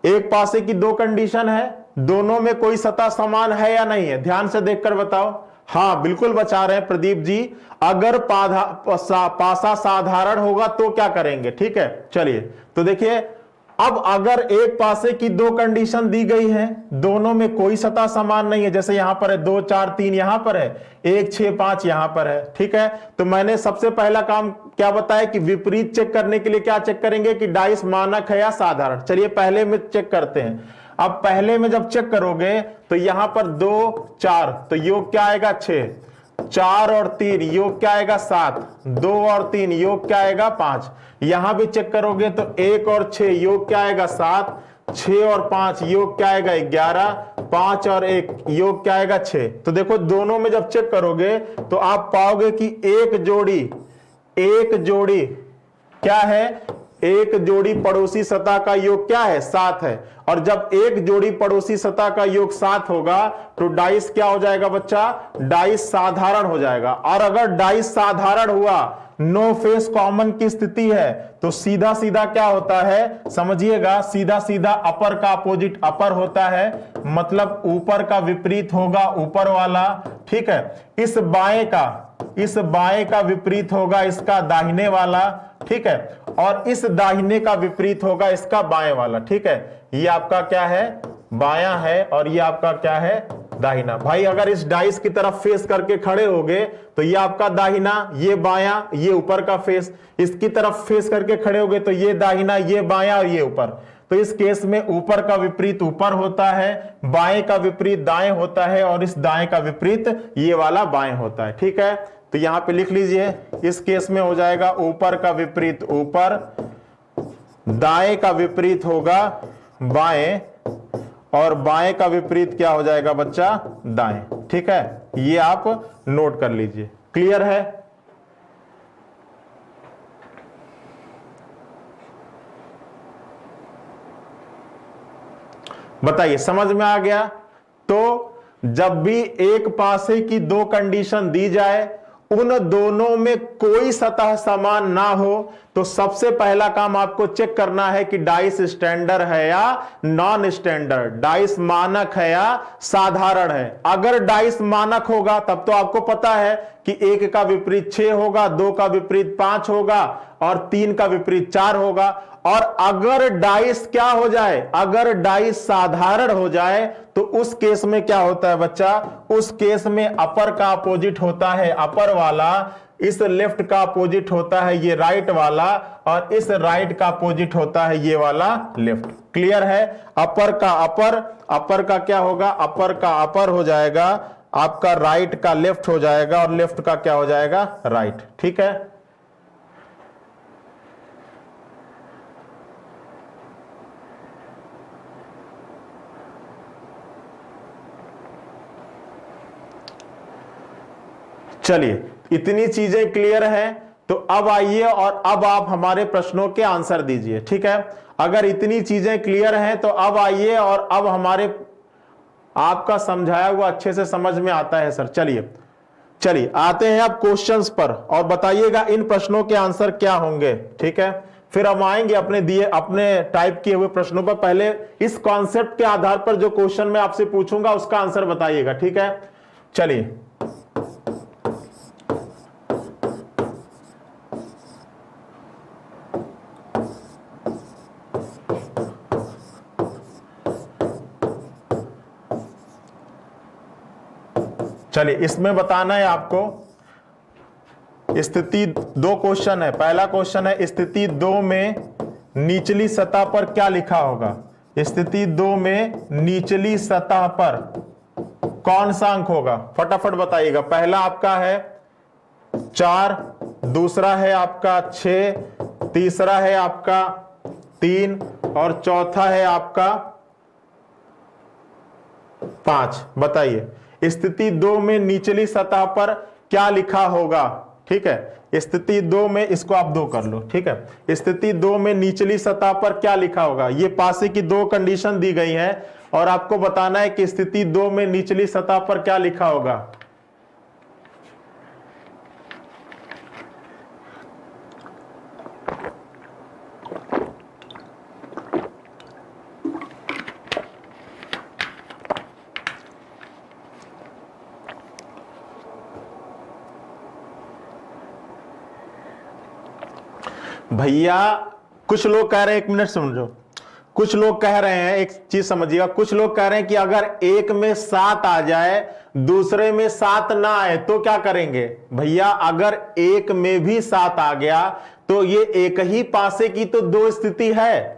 एक पासे की 2 कंडीशन है, दोनों में कोई सतह समान है या नहीं है? ध्यान से देखकर बताओ। हाँ बिल्कुल बचा रहे हैं प्रदीप जी। अगर पासा साधारण होगा तो क्या करेंगे? ठीक है, चलिए तो देखिए, अब अगर एक पासे की 2 कंडीशन दी गई है, दोनों में कोई सतह समान नहीं है, जैसे यहां पर है 2, 4, 3 यहां पर है, 1, 6, 5 यहां पर है, ठीक है। तो मैंने सबसे पहला काम क्या बताया कि विपरीत चेक करने के लिए क्या चेक करेंगे कि डाइस मानक है या साधारण। चलिए पहले में चेक करते हैं। अब पहले में जब चेक करोगे तो यहां पर 2, 4, तो योग क्या आएगा? 6, 4 और 3 योग क्या आएगा? 7, 2 और 3 योग क्या आएगा? 5। यहां भी चेक करोगे तो 1 और 6 योग क्या आएगा? 7, 6 और 5 योग क्या आएगा? 11, 5 और 1 योग क्या आएगा? 6। तो देखो दोनों में जब चेक करोगे तो आप पाओगे कि एक जोड़ी क्या है? एक जोड़ी पड़ोसी सतह का योग क्या है? 7 है। और जब एक जोड़ी पड़ोसी सतह का योग 7 होगा तो डाइस क्या हो जाएगा बच्चा? डाइस साधारण हो जाएगा। और अगर डाइस साधारण हुआ, नो फेस कॉमन की स्थिति है, तो सीधा सीधा क्या होता है? समझिएगा, सीधा सीधा अपर का अपोजिट अपर होता है, मतलब ऊपर का विपरीत होगा ऊपर वाला, ठीक है। इस बाएं का विपरीत होगा इसका दाहिने वाला, ठीक है। और इस दाहिने का विपरीत होगा इसका बाएं वाला, ठीक है। ये आपका क्या है? बायां है, और ये आपका क्या है? दाहिना। भाई अगर इस डाइस की तरफ फेस करके खड़े होगे तो ये आपका दाहिना, ये बायां, ये ऊपर का फेस। इसकी तरफ फेस करके खड़े होगे तो ये दाहिना, ये बायां और ये ऊपर। तो इस केस में ऊपर का विपरीत ऊपर होता है, बाएं का विपरीत दाएं होता है, और इस दाएं का विपरीत ये वाला बाएं होता है, ठीक है। तो यहां पे लिख लीजिए, इस केस में हो जाएगा ऊपर का विपरीत ऊपर, दाएं का विपरीत होगा बाएं, और बाएं का विपरीत क्या हो जाएगा बच्चा? दाएं, ठीक है। ये आप नोट कर लीजिए। क्लियर है? बताइए, समझ में आ गया? तो जब भी एक पासे की 2 कंडीशन दी जाए, उन दोनों में कोई सतह समान ना हो, तो सबसे पहला काम आपको चेक करना है कि डाइस स्टैंडर्ड है या नॉन स्टैंडर्ड, डाइस मानक है या साधारण है। अगर डाइस मानक होगा तब तो आपको पता है कि 1 का विपरीत 6 होगा, 2 का विपरीत 5 होगा, और 3 का विपरीत 4 होगा। और अगर डाइस क्या हो जाए? अगर डाइस साधारण हो जाए तो उस केस में क्या होता है बच्चा? उस केस में अपर का अपोजिट होता है अपर वाला, इस लेफ्ट का अपोजिट होता है ये राइट वाला, और इस राइट का अपोजिट होता है ये वाला लेफ्ट। क्लियर है? अपर का अपर का क्या होगा? अपर का अपर हो जाएगा, आपका राइट का लेफ्ट हो जाएगा, और लेफ्ट का क्या हो जाएगा? राइट, ठीक है। चलिए, इतनी चीजें क्लियर हैं, तो अब आइए और अब आप हमारे प्रश्नों के आंसर दीजिए, ठीक है। अगर इतनी चीजें क्लियर हैं तो अब आइए और अब हमारे, आपका समझाया हुआ अच्छे से समझ में आता है सर। चलिए आते हैं अब क्वेश्चंस पर, और बताइएगा इन प्रश्नों के आंसर क्या होंगे, ठीक है। फिर हम आएंगे अपने दिए अपने टाइप किए हुए प्रश्नों पर। पहले इस कॉन्सेप्ट के आधार पर जो क्वेश्चन मैं आपसे पूछूंगा उसका आंसर बताइएगा, ठीक है। चलिए चलिए इसमें बताना है आपको स्थिति 2 क्वेश्चन है। पहला क्वेश्चन है स्थिति 2 में निचली सतह पर क्या लिखा होगा। स्थिति 2 में निचली सतह पर कौन सा अंक होगा, फटाफट बताइएगा। पहला आपका है 4, दूसरा है आपका 6, तीसरा है आपका 3 और चौथा है आपका 5। बताइए स्थिति 2 में निचली सतह पर क्या लिखा होगा, ठीक है। स्थिति 2 में इसको आप 2 कर लो, ठीक है। स्थिति 2 में निचली सतह पर क्या लिखा होगा। ये पासे की 2 कंडीशन दी गई है और आपको बताना है कि स्थिति 2 में निचली सतह पर क्या लिखा होगा। भैया कुछ लोग कह रहे हैं, 1 मिनट समझो, कुछ लोग कह रहे हैं, एक चीज समझिएगा, कुछ लोग कह रहे हैं कि अगर एक में 7 आ जाए दूसरे में 7 ना आए तो क्या करेंगे। भैया अगर एक में भी 7 आ गया तो ये एक ही पासे की तो 2 स्थिति है,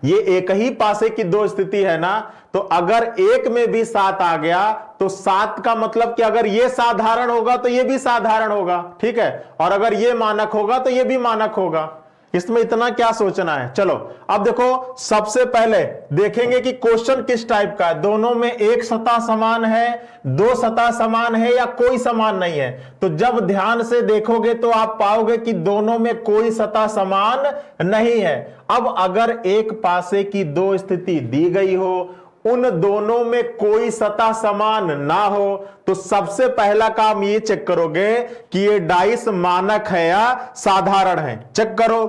ये एक ही पासे की 2 स्थिति है ना। तो अगर एक में भी 7 आ गया तो 7 का मतलब कि अगर ये साधारण होगा तो ये भी साधारण होगा, ठीक है। और अगर ये मानक होगा तो ये भी मानक होगा। इसमें इतना क्या सोचना है। चलो अब देखो, सबसे पहले देखेंगे कि क्वेश्चन किस टाइप का है। दोनों में एक सतह समान है, 2 सतह समान है या कोई समान नहीं है। तो जब ध्यान से देखोगे तो आप पाओगे कि दोनों में कोई सतह समान नहीं है। अब अगर एक पासे की 2 स्थिति दी गई हो, उन दोनों में कोई सतह समान ना हो, तो सबसे पहला काम ये चेक करोगे कि ये डाइस मानक है या साधारण है। चेक करो,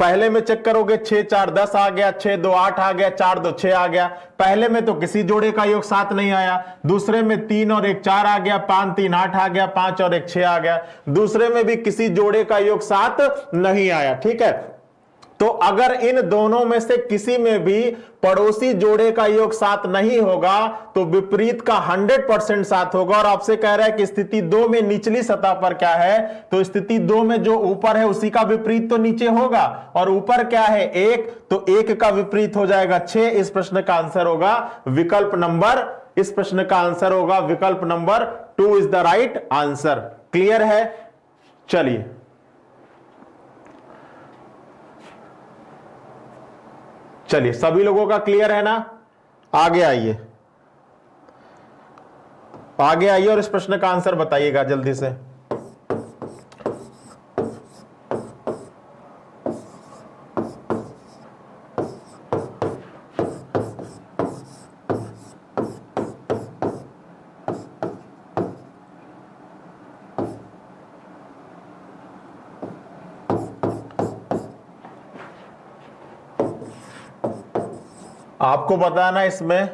पहले में चेक करोगे 6 4 10 आ गया, 6 2 8 आ गया, 4 2 6 आ गया। पहले में तो किसी जोड़े का योग 7 नहीं आया। दूसरे में 3 और 1 4 आ गया, 5 3 8 आ गया, 5 और 1 6 आ गया। दूसरे में भी किसी जोड़े का योग 7 नहीं आया, ठीक है। तो अगर इन दोनों में से किसी में भी पड़ोसी जोड़े का योग 7 नहीं होगा तो विपरीत का 100% 7 होगा। और आपसे कह रहा है कि स्थिति 2 में निचली सतह पर क्या है, तो स्थिति 2 में जो ऊपर है उसी का विपरीत तो नीचे होगा। और ऊपर क्या है 1, तो 1 का विपरीत हो जाएगा 6। इस प्रश्न का आंसर होगा विकल्प नंबर, इस प्रश्न का आंसर होगा विकल्प number 2 is the right answer. Clear है। चलिए चलिए सभी लोगों का क्लियर है ना। आगे आइए, आगे आइए और इस प्रश्न का आंसर बताइएगा जल्दी से। आपको बताना इसमें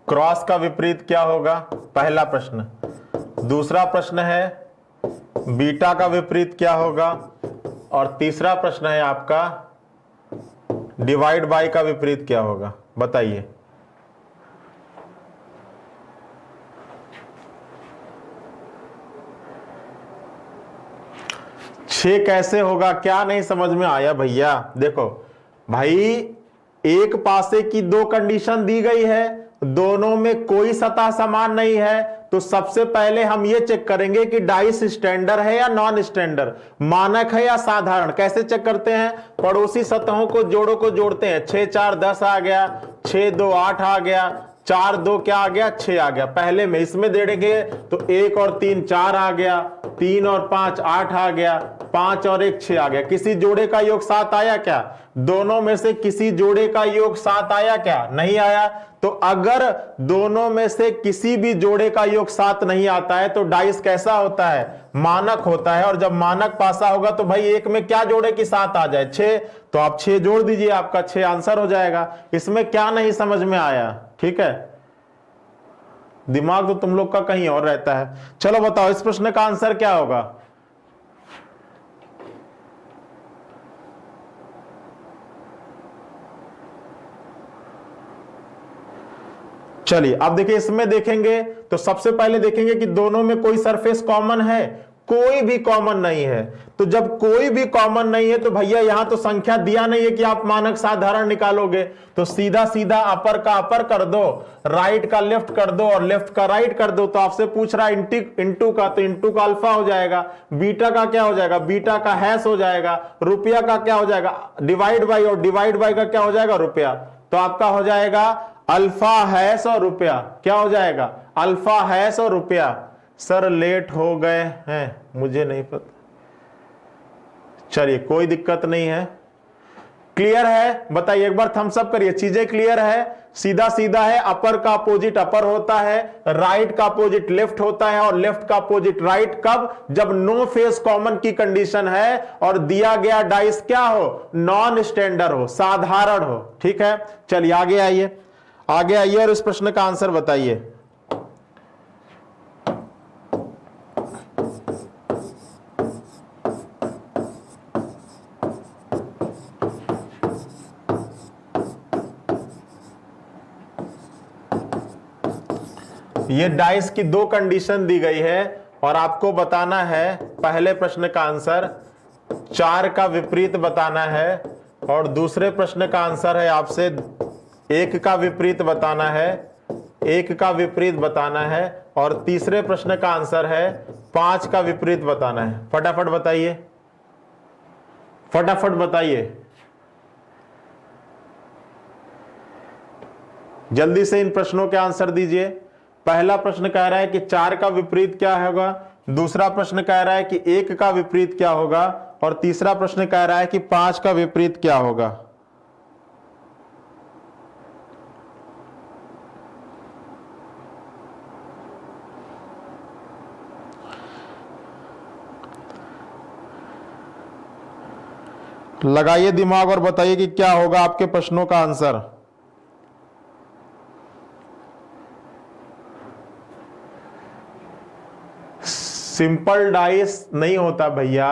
क्रॉस का विपरीत क्या होगा, पहला प्रश्न। दूसरा प्रश्न है बीटा का विपरीत क्या होगा, और तीसरा प्रश्न है आपका डिवाइड बाय का विपरीत क्या होगा। बताइए। छह कैसे होगा, क्या नहीं समझ में आया भैया। देखो भाई, एक पासे की 2 कंडीशन दी गई है, दोनों में कोई सतह समान नहीं है। तो सबसे पहले हम ये चेक करेंगे कि डाइस स्टैंडर्ड है या नॉन स्टैंडर्ड, मानक है या साधारण। कैसे चेक करते हैं, पड़ोसी सतहों को जोड़ों को जोड़ते हैं। 6 4 10 आ गया, 6 2 8 आ गया, 4 2 क्या आ गया 6 आ गया। पहले में इसमें देंगे तो 1 और 3 4 आ गया, 3 और 5 8 आ गया, 5 और 1 6 आ गया। किसी जोड़े का योग 7 आया क्या? दोनों में से किसी जोड़े का योग 7 आया क्या? नहीं आया। तो अगर दोनों में से किसी भी जोड़े का योग 7 नहीं आता है तो डाइस कैसा होता है? मानक होता है। और जब मानक पासा होगा तो भाई एक में क्या जोड़े कि 7 आ जाए? 6। तो आप 6 जोड़ दीजिए, आपका 6 आंसर हो जाएगा। इसमें क्या नहीं समझ में आया? ठीक है, दिमाग तो तुम लोग का कहीं और रहता है। चलो बताओ इस प्रश्न का आंसर क्या होगा? चलिए अब देखिए, इसमें देखेंगे तो सबसे पहले देखेंगे कि दोनों में कोई सरफेस कॉमन है? कोई भी कॉमन नहीं है। तो जब कोई भी कॉमन नहीं है तो भैया यहां तो संख्या दिया नहीं है कि आप मानक साधारण निकालोगे। तो सीधा सीधा अपर का अपर कर दो, राइट का लेफ्ट कर दो और लेफ्ट का राइट कर दो। तो आपसे पूछ रहा है इंटू का, तो इंटू का अल्फा हो जाएगा। बीटा का क्या हो जाएगा? बीटा का हैश हो जाएगा। रुपया का क्या हो जाएगा? डिवाइड बाई, और डिवाइड बाई का क्या हो जाएगा? रुपया। तो आपका हो जाएगा अल्फा हैश और रुपया। क्या हो जाएगा? अल्फा हैश और रुपया। सर लेट हो गए हैं, मुझे नहीं पता। चलिए कोई दिक्कत नहीं है। क्लियर है? बताइए एक बार थम्स अप करिए। चीजें क्लियर है? सीधा सीधा है। अपर का अपोजिट अपर होता है, राइट का अपोजिट लेफ्ट होता है और लेफ्ट का अपोजिट राइट। कब? जब नो फेस कॉमन की कंडीशन है और दिया गया डाइस क्या हो? नॉन स्टैंडर्ड हो, साधारण हो। ठीक है, चलिए आगे आइए, आगे आइए और इस प्रश्न का आंसर बताइए। ये डाइस की दो कंडीशन दी गई है और आपको बताना है पहले प्रश्न का आंसर 4 का विपरीत बताना है और दूसरे प्रश्न का आंसर है आपसे 1 का विपरीत बताना है, 1 का विपरीत बताना है और तीसरे प्रश्न का आंसर है 5 का विपरीत बताना है। फटाफट बताइए, फटाफट बताइए, जल्दी से इन प्रश्नों के आंसर दीजिए। पहला प्रश्न कह रहा है कि 4 का विपरीत क्या होगा, दूसरा प्रश्न कह रहा है कि 1 का विपरीत क्या होगा और तीसरा प्रश्न कह रहा है कि 5 का विपरीत क्या होगा। लगाइए दिमाग और बताइए कि क्या होगा आपके प्रश्नों का आंसर। सिंपल डाइस नहीं होता भैया,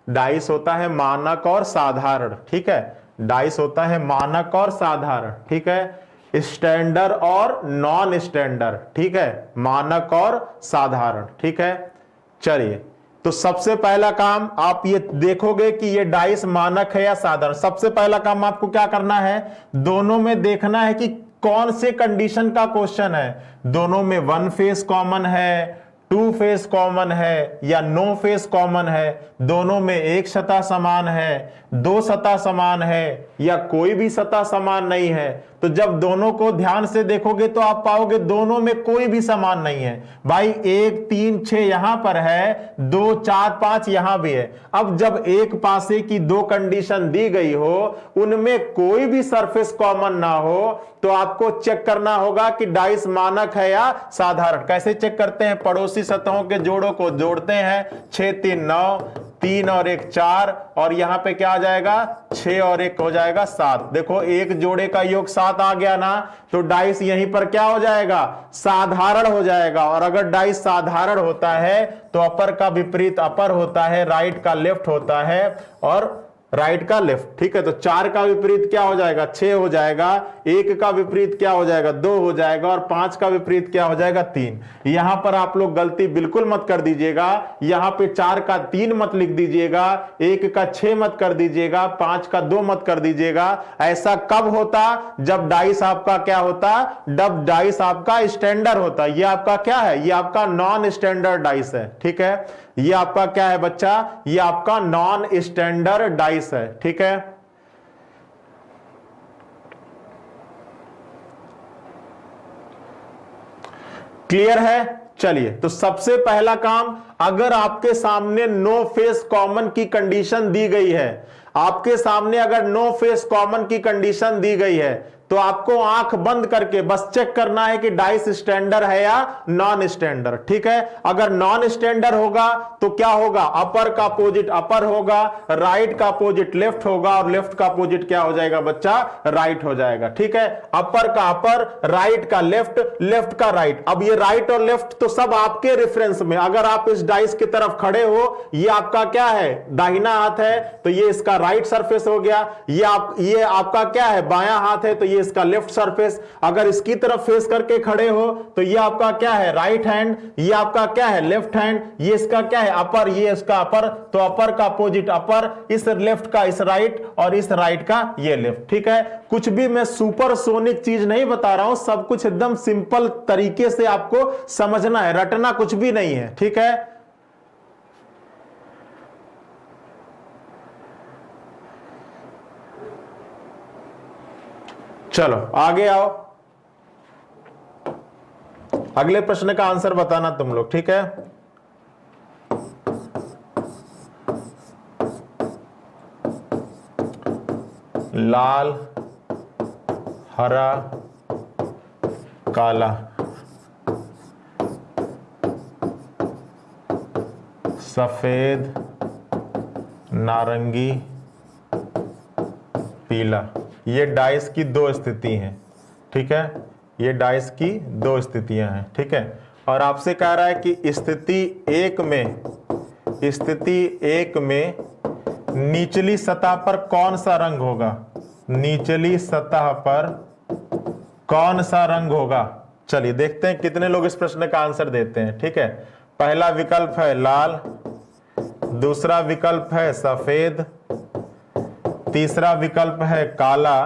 डाइस होता है मानक और साधारण। ठीक है, डाइस होता है मानक और साधारण। ठीक है, स्टैंडर्ड और नॉन स्टैंडर्ड। ठीक है, मानक और साधारण। ठीक है, चलिए तो सबसे पहला काम आप ये देखोगे कि ये डाइस मानक है या साधारण। सबसे पहला काम आपको क्या करना है, दोनों में देखना है कि कौन से कंडीशन का क्वेश्चन है। दोनों में 1 फेस कॉमन है, 2 फेस कॉमन है या नो फेस कॉमन है, दोनों में एक सतह समान है, 2 सतह समान है या कोई भी सतह समान नहीं है। तो जब दोनों को ध्यान से देखोगे तो आप पाओगे दोनों में कोई भी समान नहीं है। भाई 1 3 6 यहां पर है, 2 4 5 यहां भी है। अब जब एक पासे की 2 कंडीशन दी गई हो, उनमें कोई भी सरफेस कॉमन ना हो, तो आपको चेक करना होगा कि डाइस मानक है या साधारण। कैसे चेक करते हैं? पड़ोसी सतहों के जोड़ों को जोड़ते हैं। 6 3 9, 3 और 1 4 और यहां पे क्या आ जाएगा? 6 और 1 हो जाएगा 7। देखो एक जोड़े का योग 7 आ गया ना, तो डाइस यहीं पर क्या हो जाएगा? साधारण हो जाएगा। और अगर डाइस साधारण होता है तो अपर का विपरीत अपर होता है, राइट का लेफ्ट होता है और राइट का लेफ्ट। ठीक है, तो 4 का विपरीत क्या हो जाएगा? 6 हो जाएगा। 1 का विपरीत क्या हो जाएगा? 2 हो जाएगा और 5 का विपरीत क्या हो जाएगा? 3। यहां पर आप लोग गलती बिल्कुल मत कर दीजिएगा। यहां पे 4 का 3 मत लिख दीजिएगा, 1 का 6 मत कर दीजिएगा, 5 का 2 मत कर दीजिएगा। ऐसा कब होता? जब डाइस आपका क्या होता? जब डाइस आपका स्टैंडर्ड होता। ये आपका क्या है? ये आपका नॉन स्टैंडर्ड डाइस है। ठीक है, ये आपका क्या है बच्चा? ये आपका नॉन स्टैंडर्ड डाइस है। ठीक है, क्लियर है? चलिए तो सबसे पहला काम अगर आपके सामने नो फेस कॉमन की कंडीशन दी गई है, आपके सामने अगर नो फेस कॉमन की कंडीशन दी गई है, तो आपको आंख बंद करके बस चेक करना है कि डाइस स्टैंडर्ड है या नॉन स्टैंडर्ड। ठीक है, अगर नॉन स्टैंडर्ड होगा तो क्या होगा, अपर का अपोजिट अपर होगा, राइट का अपोजिट लेफ्ट होगा, और लेफ्ट का अपोजिट क्या हो जाएगा बच्चा, राइट हो जाएगा। ठीक है, अपर का अपर, राइट का लेफ्ट, लेफ्ट का राइट। अब ये राइट और लेफ्ट तो सब आपके रेफरेंस में, अगर आप इस डाइस की तरफ खड़े हो, ये आपका क्या है, दाहिना हाथ है, तो ये इसका राइट सरफेस हो गया। ये आपका क्या है, बायां हाथ है, तो ये इसका लेफ्ट सरफेस। अगर इसकी तरफ फेस करके खड़े हो तो ये आपका क्या है, राइट हैंड, ये आपका क्या है, लेफ्ट हैंड, ये इसका क्या है, अपर, ये इसका अपर, तो अपर का अपोजिट अपर, इस लेफ्ट का इस राइट, और इस राइट का ये लेफ्ट। ठीक है, कुछ भी मैं सुपरसोनिक चीज नहीं बता रहा हूं, सब कुछ एकदम सिंपल तरीके से आपको समझना है, रटना कुछ भी नहीं है। ठीक है, चलो आगे आओ, अगले प्रश्न का आंसर बताना तुम लोग। ठीक है, लाल, हरा, काला, सफेद, नारंगी, पीला, ये डाइस की दो स्थिति हैं। ठीक है, ये डाइस की दो स्थितियां हैं। ठीक है, और आपसे कह रहा है कि स्थिति एक में निचली सतह पर कौन सा रंग होगा, निचली सतह पर कौन सा रंग होगा। चलिए देखते हैं कितने लोग इस प्रश्न का आंसर देते हैं। ठीक है, पहला विकल्प है लाल, दूसरा विकल्प है सफेद, तीसरा विकल्प है काला,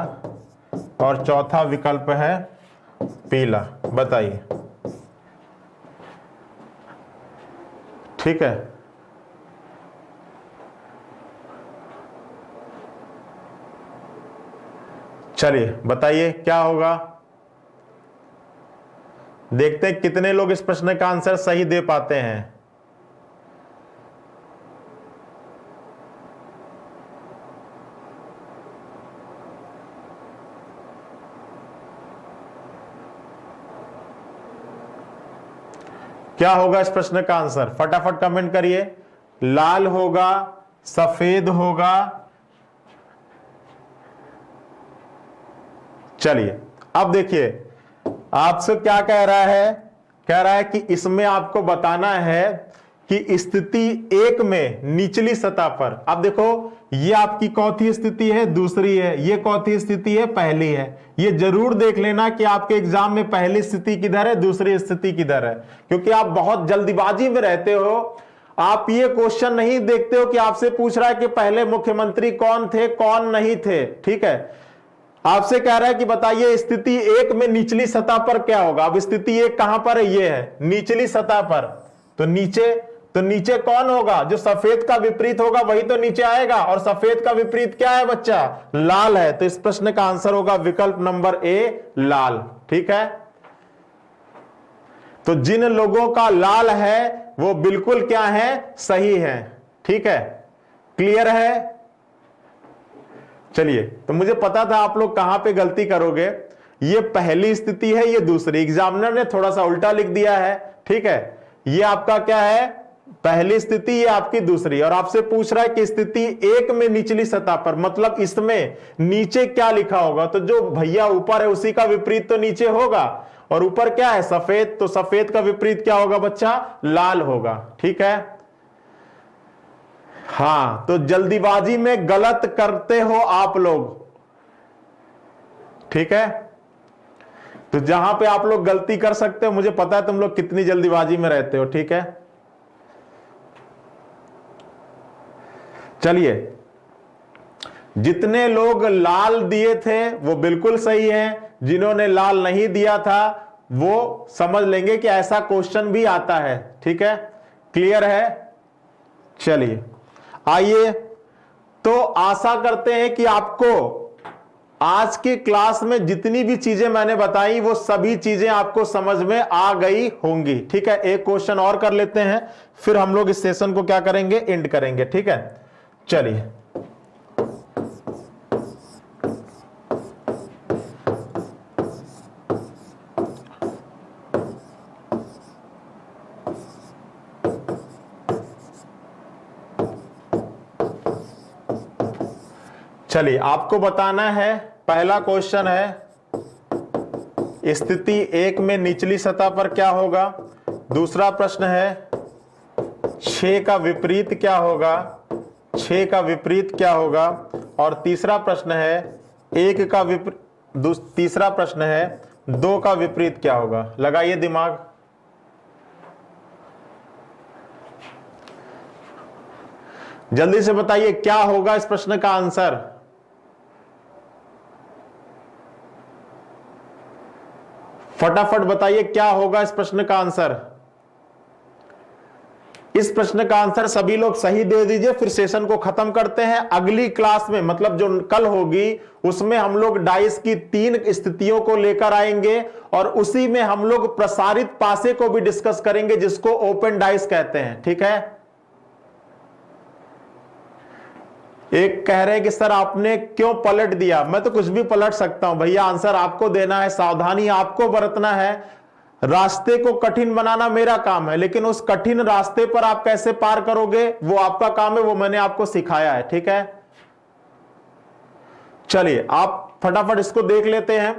और चौथा विकल्प है पीला। बताइए। ठीक है, चलिए बताइए क्या होगा। देखते हैं कितने लोग इस प्रश्न का आंसर सही दे पाते हैं। क्या होगा इस प्रश्न का आंसर, फटाफट कमेंट करिए। लाल होगा, सफेद होगा, चलिए अब देखिए आपसे क्या कह रहा है कि इसमें आपको बताना है कि स्थिति एक में निचली सतह पर, अब देखो ये आपकी चौथी स्थिति है, दूसरी है, ये चौथी स्थिति है, पहली है। ये जरूर देख लेना कि आपके एग्जाम में पहली स्थिति किधर है, दूसरी स्थिति किधर है, क्योंकि आप बहुत जल्दीबाजी में रहते हो। आप ये क्वेश्चन नहीं देखते हो कि आपसे पूछ रहा है कि पहले मुख्यमंत्री कौन थे, कौन नहीं थे। ठीक है, आपसे कह रहा है कि बताइए स्थिति एक में निचली सतह पर क्या होगा। अब स्थिति एक कहां पर है, ये है निचली सतह पर, तो नीचे कौन होगा, जो सफेद का विपरीत होगा वही तो नीचे आएगा, और सफेद का विपरीत क्या है बच्चा, लाल है। तो इस प्रश्न का आंसर होगा विकल्प नंबर ए, लाल। ठीक है, तो जिन लोगों का लाल है वो बिल्कुल क्या है, सही है। ठीक है, क्लियर है। चलिए, तो मुझे पता था आप लोग कहां पे गलती करोगे। ये पहली स्थिति है, ये दूसरी, एग्जामिनर ने थोड़ा सा उल्टा लिख दिया है। ठीक है, ये आपका क्या है, पहली स्थिति, ये आपकी दूसरी, और आपसे पूछ रहा है कि स्थिति एक में निचली सतह पर, मतलब इसमें नीचे क्या लिखा होगा। तो जो भैया ऊपर है उसी का विपरीत तो नीचे होगा, और ऊपर क्या है, सफेद, तो सफेद का विपरीत क्या होगा बच्चा, लाल होगा। ठीक है, हां, तो जल्दीबाजी में गलत करते हो आप लोग। ठीक है, तो जहां पे आप लोग गलती कर सकते हो, मुझे पता है तुम लोग कितनी जल्दीबाजी में रहते हो। ठीक है, चलिए, जितने लोग लाल दिए थे वो बिल्कुल सही है, जिन्होंने लाल नहीं दिया था वो समझ लेंगे कि ऐसा क्वेश्चन भी आता है। ठीक है, क्लियर है। चलिए आइए, तो आशा करते हैं कि आपको आज की क्लास में जितनी भी चीजें मैंने बताई वो सभी चीजें आपको समझ में आ गई होंगी। ठीक है, एक क्वेश्चन और कर लेते हैं, फिर हम लोग इस सेशन को क्या करेंगे, एंड करेंगे। ठीक है, चलिए चलिए आपको बताना है, पहला क्वेश्चन है स्थिति 1 में निचली सतह पर क्या होगा। दूसरा प्रश्न है 6 का विपरीत क्या होगा, 6 का विपरीत क्या होगा। और तीसरा प्रश्न है 1 का विपरीत, तीसरा प्रश्न है 2 का विपरीत क्या होगा। लगाइए दिमाग। जल्दी से बताइए क्या होगा इस प्रश्न का आंसर। फटाफट बताइए क्या होगा इस प्रश्न का आंसर। इस प्रश्न का आंसर सभी लोग सही दे दीजिए, फिर सेशन को खत्म करते हैं। अगली क्लास में, मतलब जो कल होगी, उसमें हम लोग डाइस की 3 स्थितियों को लेकर आएंगे और उसी में हम लोग प्रसारित पासे को भी डिस्कस करेंगे, जिसको ओपन डाइस कहते हैं। ठीक है, एक कह रहे हैं कि सर आपने क्यों पलट दिया। मैं तो कुछ भी पलट सकता हूं भैया, आंसर आपको देना है, सावधानी आपको बरतना है। रास्ते को कठिन बनाना मेरा काम है, लेकिन उस कठिन रास्ते पर आप कैसे पार करोगे वो आपका काम है, वो मैंने आपको सिखाया है। ठीक है, चलिए आप फटाफट इसको देख लेते हैं।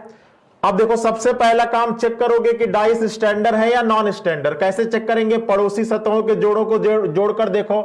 अब देखो, सबसे पहला काम चेक करोगे कि डाइस स्टैंडर्ड है या नॉन स्टैंडर्ड। कैसे चेक करेंगे, पड़ोसी सतहों के जोड़ों को जोड़कर देखो।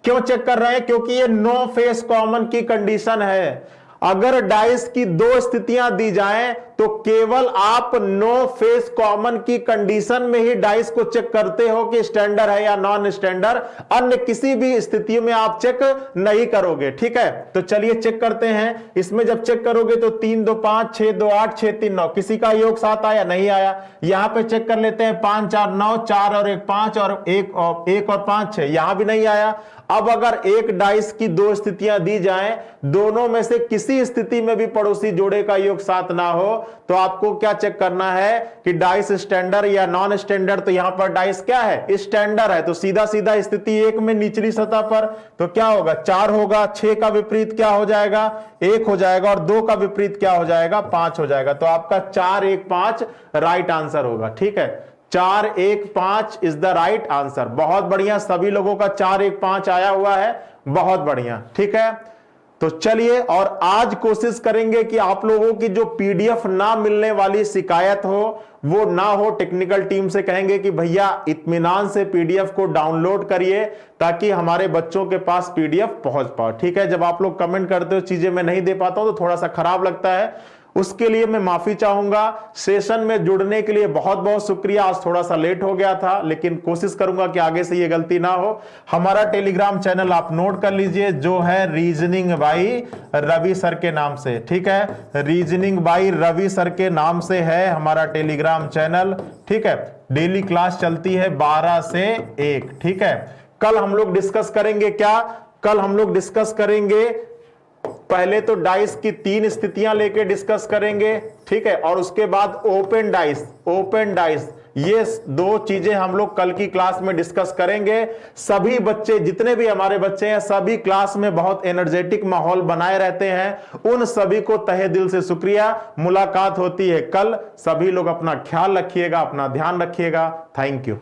क्यों चेक कर रहे हैं, क्योंकि ये नो फेस कॉमन की कंडीशन है। अगर डाइस की 2 स्थितियां दी जाएं तो केवल आप नो फेस कॉमन की कंडीशन में ही डाइस को चेक करते हो कि स्टैंडर्ड है या नॉन स्टैंडर्ड, अन्य किसी भी स्थिति में आप चेक नहीं करोगे। ठीक है, तो चलिए चेक करते हैं। इसमें जब चेक करोगे तो 3 2 5 6 2 8 6 3 9, किसी का योग 7 आया, नहीं आया। यहां पे चेक कर लेते हैं 5 4 9, 4 और 1 5 और 1 और 5 6, यहां भी नहीं आया। अब अगर एक डाइस की 2 स्थितियां दी जाएं, दोनों में से किसी स्थिति में भी पड़ोसी जोड़े का योग 7 ना हो, तो आपको क्या चेक करना है कि डाइस स्टैंडर्ड या नॉन स्टैंडर्ड। तो यहां पर डाइस क्या है, स्टैंडर्ड है। तो सीधा सीधा स्थिति 1 में निचली सतह पर तो क्या होगा, 4 होगा। 6 का विपरीत क्या हो जाएगा, 1 हो जाएगा। और 2 का विपरीत क्या हो जाएगा, 5 हो जाएगा। तो आपका 4 1 5 राइट आंसर होगा। ठीक है, 4 1 5 इज द राइट आंसर। बहुत बढ़िया, सभी लोगों का 4 1 5 आया हुआ है, बहुत बढ़िया। ठीक है, तो चलिए, और आज कोशिश करेंगे कि आप लोगों की जो पीडीएफ ना मिलने वाली शिकायत हो वो ना हो। टेक्निकल टीम से कहेंगे कि भैया इत्मीनान से पीडीएफ को डाउनलोड करिए, ताकि हमारे बच्चों के पास पीडीएफ पहुंच पाए। ठीक है, जब आप लोग कमेंट करते हो चीजें मैं नहीं दे पाता हूं तो थोड़ा सा खराब लगता है, उसके लिए मैं माफी चाहूंगा। सेशन में जुड़ने के लिए बहुत बहुत शुक्रिया। आज थोड़ा सा लेट हो गया था, लेकिन कोशिश करूंगा कि आगे से ये गलती ना हो। हमारा टेलीग्राम चैनल आप नोट कर लीजिए, जो है रीजनिंग बाई रवि सर के नाम से। ठीक है, रीजनिंग बाई रवि सर के नाम से है हमारा टेलीग्राम चैनल। ठीक है, डेली क्लास चलती है 12 से 1। ठीक है, कल हम लोग डिस्कस करेंगे क्या, कल हम लोग डिस्कस करेंगे पहले तो डाइस की 3 स्थितियां लेके डिस्कस करेंगे। ठीक है, और उसके बाद ओपन डाइस, ओपन डाइस, ये 2 चीजें हम लोग कल की क्लास में डिस्कस करेंगे। सभी बच्चे, जितने भी हमारे बच्चे हैं, सभी क्लास में बहुत एनर्जेटिक माहौल बनाए रहते हैं। उन सभी को तहे दिल से शुक्रिया। मुलाकात होती है कल। सभी लोग अपना ख्याल रखिएगा, अपना ध्यान रखिएगा। Thank you.